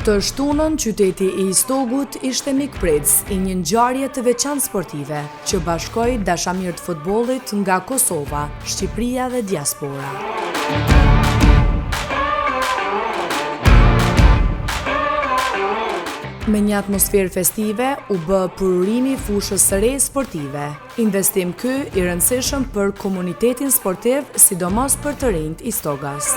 Të shtunën, qyteti i Istogut ishte mikpritës i një ngjarje të veçantë sportive që bashkoi dashamirët e futbollit nga Kosova, Shqipëria dhe diaspora. Me një atmosferë festive, u bë prurimi fushës së re sportive. Investim ky i rëndësishëm për komunitetin sportiv, sidomos për të rinjt Istogas.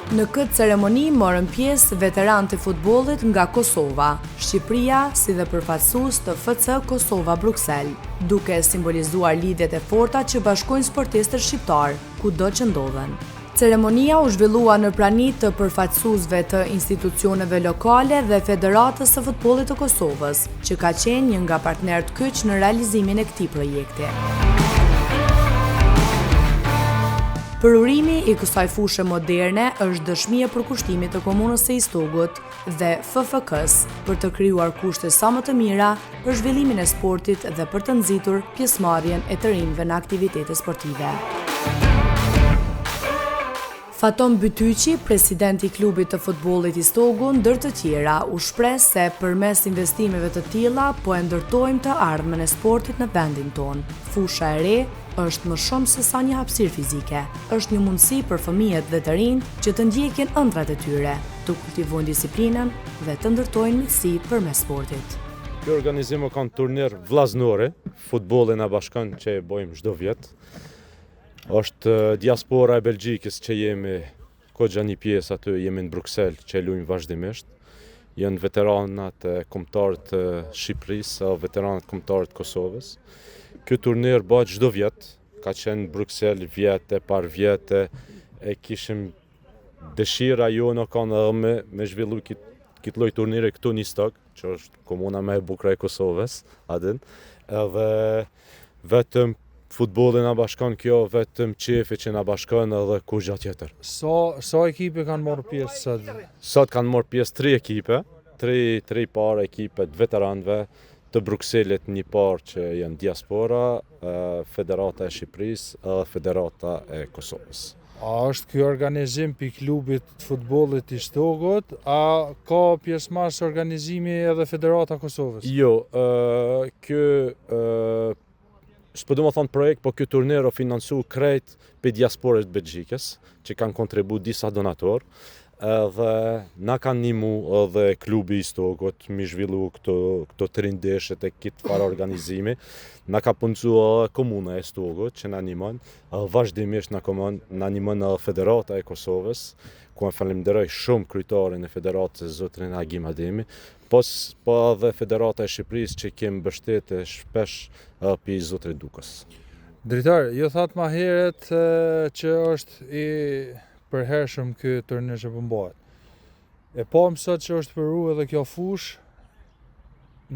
Në këtë ceremoni morën pjesë veteranët e futbollit nga Kosova, Shqipëria si dhe përfaqësues të FC Kosova Bruksel, duke simbolizuar lidhjet e forta që bashkojnë sportistët shqiptar, kudo që ndodhen. Ceremonia u zhvillua në prani të përfaqësuesve të institucioneve lokale dhe Federatës së Futbollit të Kosovës, që ka qenë një nga partnerët kyç në realizimin e këtij projekti. Prurimi i kësaj fushë moderne është dëshmi e përkushtimit të komunës së Istogut dhe FFK-s për të krijuar kushte sa më të mira për zhvillimin e sportit dhe për të nxitur pjesëmarrjen e të rinjve në aktivitete sportive. Faton Bytyqi, presidenti i klubit të futbollit Istogu, ndër të tjera, u shpreh se përmes investimeve të tilla po e ndërtojmë të ardhmen e sportit në vendin tonë. Fusha e re është më shumë se sa një hapësirë fizike, është një mundësi për fëmijët dhe të rinjt që të ndjekin ëndrat e tyre, të kultivojnë disiplinën dhe të ndërtojnë miqësi përmes sportit. Ky organizim ka një turner vllaznorë, futbolli na bashkon që e bëjmë çdo vit. Është diaspora e Belgjikës që jemi kogja një pjesë aty, jemi në Bruksel që luajmë vazhdimisht. Janë veteranat e kombëtarët të Shqipërisë o veteranat kombëtarët të Kosovës. Ky turner bëhet çdo vit, ka qenë në Bruksel vjete par vjete, e kishim dëshira jona kanë edhe me zhvillu këtë lloj turnire këtu në Istog, që është komuna më e bukur e Kosovës, adin. Edhe vetëm futbolli na bashkon kjo, vetëm qefi që na bashkon edhe kurrë tjetër. Sa ekipe kanë marrë pjesë sot? Sot kanë marrë pjesë 3 ekipe, 3 parë ekipe të veteranëve të Brukselit, një parë që janë diaspora, Federata e Shqipërisë dhe Federata e Kosovës. A është ky organizim pi klubit të futbollit i Istogut, a ka pjesëmarrës organizimi edhe Federata e Kosovës? Jo, s'po du më thonë projekt, po ky turner o financu krejt për diasporës të Belgjikës, që kanë kontribu disa donator, dhe na kanë ndihmu edhe klubi i Istogut mi zhvillu këto trindeshet e këtë farë organizimi. Na ka puncu edhe komuna e Istogut që na ndihmon, vazhdimisht na ndihmon edhe Federata e Kosovës, ku e falenderoj shumë kryetarin e federatës, zotrin Agim Ademi, po edhe Federata e Shqipërisë që kemë mbështetje shpesh për zotrin Dukës. Drejtar, ju thatë ma heret që është i përhershëm ky turner që po bëhet. E pam sot që është përru edhe kjo fushë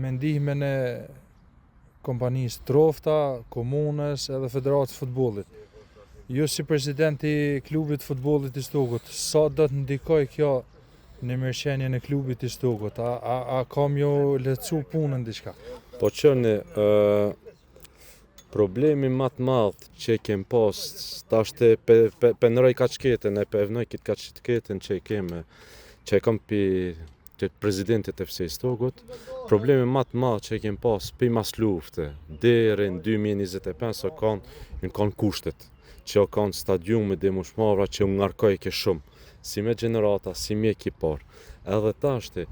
me ndihmën e kompanisë Trofta, komunës edhe Federatës futbollit. Ju si presidenti i klubit të futbollit i Istogut, sa do të ndikoj kjo në mirëqenien e klubit të Istogut? A kam ju lehtësu punën diçka? Po qëni, problemi më të madh që kem pas, tash të penëroj kaçketën, e pevnoj këtë kaçketën që e kam për presidentit e FC Istogut, problemi më të madh që kem pas për mas lufte, deri në 2025 kanë kushtet, që kanë stadiume dhe mushmavra që u ngarkoj ke shumë, si me gjenerata, si me ekipar. Edhe tashti,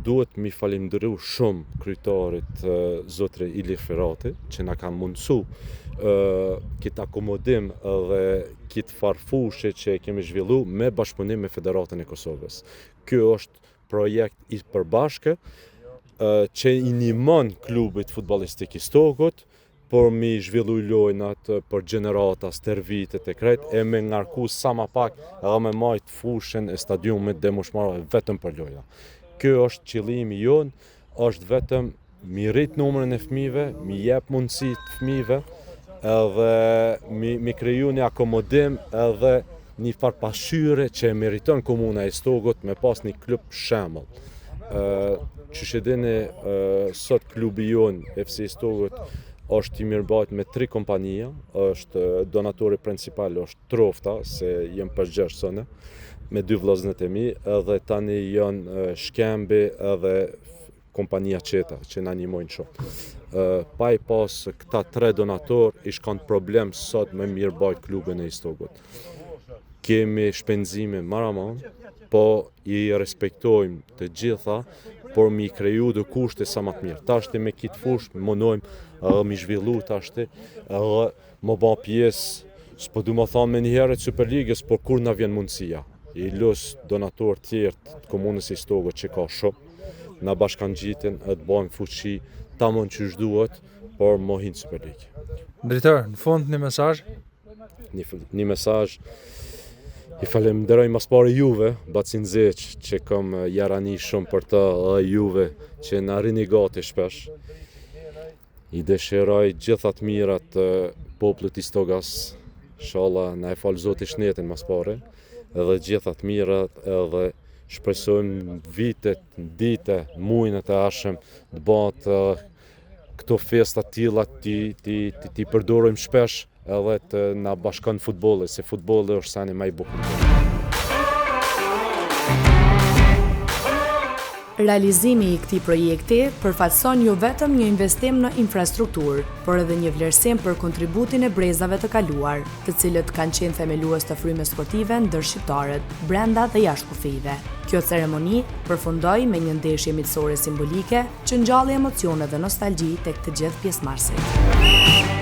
duhet mi falenderu shumë kryetarit zotri Ilir Ferrati, që na ka mundësu këtë akomodim dhe këtë farfushe që kemi zhvillu me bashkëpunim me Federatën e Kosovës. Ky është projekt i përbashkë që i ndihmon klubit futbollistik Istogut, por mi zhvillu lojnat për gjenerata, stërvitet e krejt, e me ngarku sa ma pak edhe me majt fushën e stadiumit dhe mushmarave vetëm për lojna. Kjo është qëllimi jonë, është vetëm mi rrit numrin e fëmijëve, mi jep mundësi të fëmijëve, edhe mi kriju një akomodim edhe një farë pasqyre që e meriton komuna e Istogut me pas një klub shembull. Që shedini sot klubi jonë FC Istogut është i mirëbajt me 3 kompania, është donatori principal është Trofta, se jem përgjesh sënë, me 2 vllazërit e mi, edhe tani janë Shkembi edhe kompania qeta që na ndihmojnë shumë. Pa i pas këta 3 donator ish kanë problem sot me mirëbajt klubin e Istogut. Kemi shpenzime maramon, po i respektojmë të gjitha, por mi kriju dhe kushte sa më të mirë. Tashti me kitë fush, mënojmë edhe mi zhvillu tashti, edhe më ban pjesë, s'po du më thamë me njëherët Superligës, por kur na vjen mundësia. I lus donator tjerë të komunës e Istogut që ka shumë, na bashkan gjitin edhe të bajmë fuqi, tamon që shduhet, por më hinë Superligë. Drejtor, në fund një mesazh? Një mesazh. I falenderoj mas pari Juve, Bacin Zeq, që kam jarani shumë për ta, dhe Juve që na rini gati shpesh. I dëshiroj gjithat mirat popullit Istogas, inshallah na e fal Zoti shnetin mas pari, edhe gjithat mirat edhe shpresojmë vitet, dite, muajnet e ardhshëm të bëhet këto festa tilla ti përdorojmë shpesh edhe të na bashkon futbolli, se futbolli është sani më i bukur. Realizimi i këtij projekti përfaqëson jo vetëm një investim në infrastrukturë, por edhe një vlerësim për kontributin e brezave të kaluar, të cilët kanë qenë themelues të frymës sportive ndër shqiptarët, brenda dhe jashtë kufive. Kjo ceremoni përfundoi me një ndeshje miqësore simbolike që ngjalli emocione dhe nostalgji tek të gjithë pjesëmarrësit.